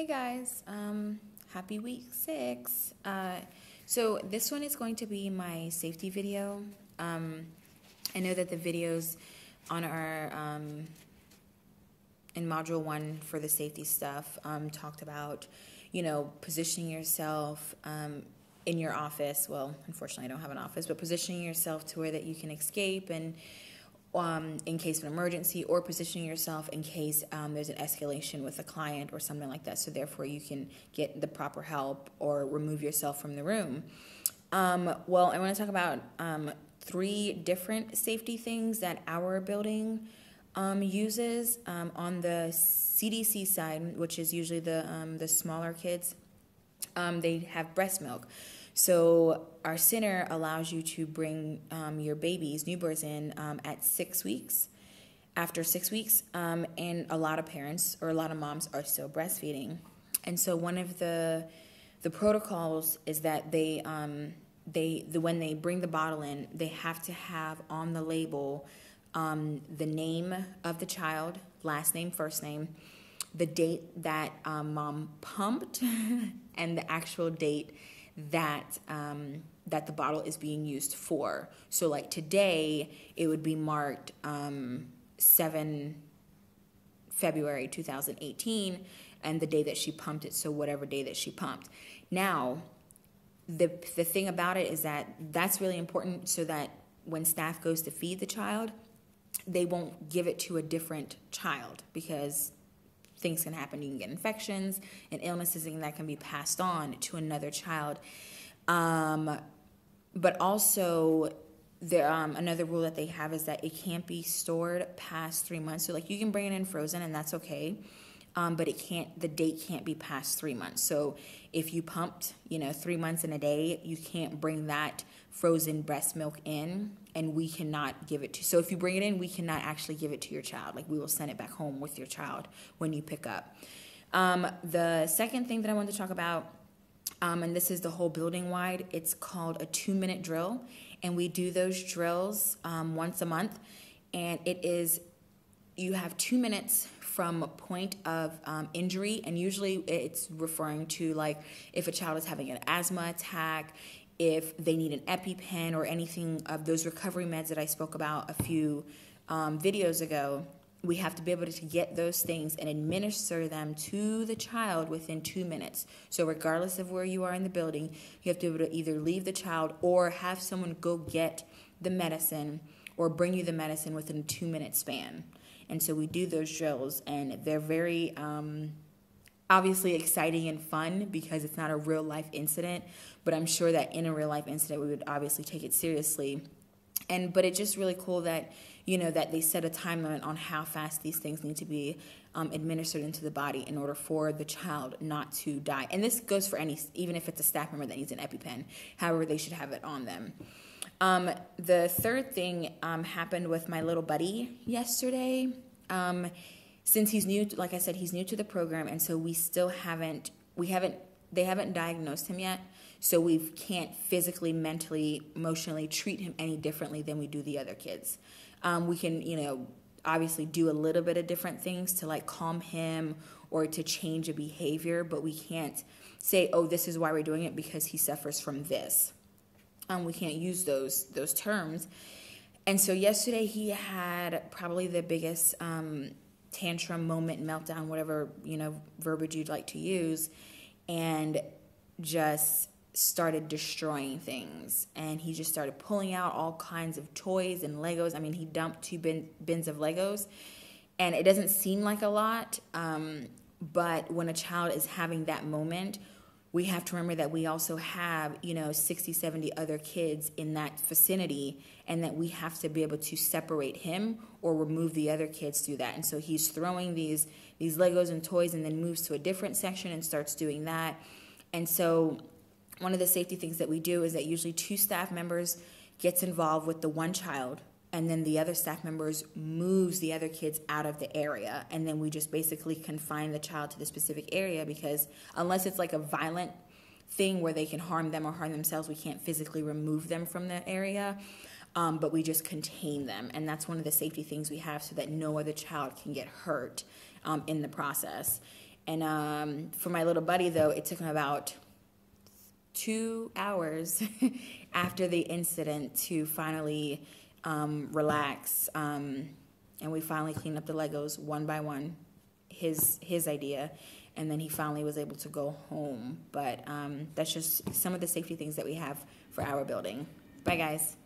Hey guys, happy week 6. So this one is going to be my safety video. I know that the videos on our in module 1 for the safety stuff talked about, positioning yourself in your office. Well, unfortunately, I don't have an office, but positioning yourself to where that you can escape and in case of an emergency, or positioning yourself in case there's an escalation with a client or something like that, so therefore you can get the proper help or remove yourself from the room. Well, I want to talk about 3 different safety things that our building uses. On the CDC side, which is usually the smaller kids, they have breast milk. So our center allows you to bring your babies, newborns in at 6 weeks, after 6 weeks, and a lot of parents or a lot of moms are still breastfeeding. And so one of the protocols is that when they bring the bottle in, they have to have on the label the name of the child, last name, first name, the date that mom pumped, and the actual date that the bottle is being used for. So like today, it would be marked 7 February 2018, and the day that she pumped it, so whatever day that she pumped. Now, the thing about it is that that's really important so that when staff goes to feed the child, they won't give it to a different child, because things can happen. You can get infections and illnesses, and that can be passed on to another child. But also, another rule that they have is that it can't be stored past 3 months. So, like, you can bring it in frozen, and that's okay. But the date can't be past 3 months. So if you pumped, 3 months in a day, you can't bring that frozen breast milk in, and we cannot give it to. So if you bring it in, we cannot actually give it to your child. Like, we will send it back home with your child when you pick up. The second thing that I wanted to talk about, and this is the whole building wide, it's called a 2-minute drill, and we do those drills once a month, and you have 2 minutes from a point of injury, and usually it's referring to, like, if a child is having an asthma attack, if they need an EpiPen or anything of those recovery meds that I spoke about a few videos ago. We have to be able to get those things and administer them to the child within 2 minutes. So regardless of where you are in the building, you have to be able to either leave the child or have someone go get the medicine or bring you the medicine within a 2-minute span. And so we do those drills, and they're very obviously exciting and fun because it's not a real-life incident, but I'm sure that in a real-life incident, we would obviously take it seriously. But it's just really cool that, that they set a time limit on how fast these things need to be administered into the body in order for the child not to die. And this goes for even if it's a staff member that needs an EpiPen, however, they should have it on them. The third thing happened with my little buddy yesterday. Since he's new, like I said, he's new to the program, and so they haven't diagnosed him yet, so we can't physically, mentally, emotionally treat him any differently than we do the other kids. We can, obviously do a little bit of different things to, like, calm him or to change a behavior, but we can't say, oh, this is why we're doing it because he suffers from this. We can't use those terms. And so yesterday he had probably the biggest tantrum, moment, meltdown, whatever, verbiage you'd like to use, and just started destroying things. And he just started pulling out all kinds of toys and Legos. I mean, he dumped 2 bins of Legos, and it doesn't seem like a lot, but when a child is having that moment, we have to remember that we also have, 60, 70 other kids in that vicinity, and that we have to be able to separate him or remove the other kids through that. And so he's throwing these Legos and toys and then moves to a different section and starts doing that. And so one of the safety things that we do is that usually 2 staff members gets involved with the one child, and then the other staff members moves the other kids out of the area, and then we just basically confine the child to the specific area, because unless it's like a violent thing where they can harm them or harm themselves, we can't physically remove them from the area, but we just contain them, and that's one of the safety things we have so that no other child can get hurt in the process. And for my little buddy, though, it took him about 2 hours after the incident to finally relax. And we finally cleaned up the Legos one by one, his idea. And then he finally was able to go home. But that's just some of the safety things that we have for our building. Bye, guys.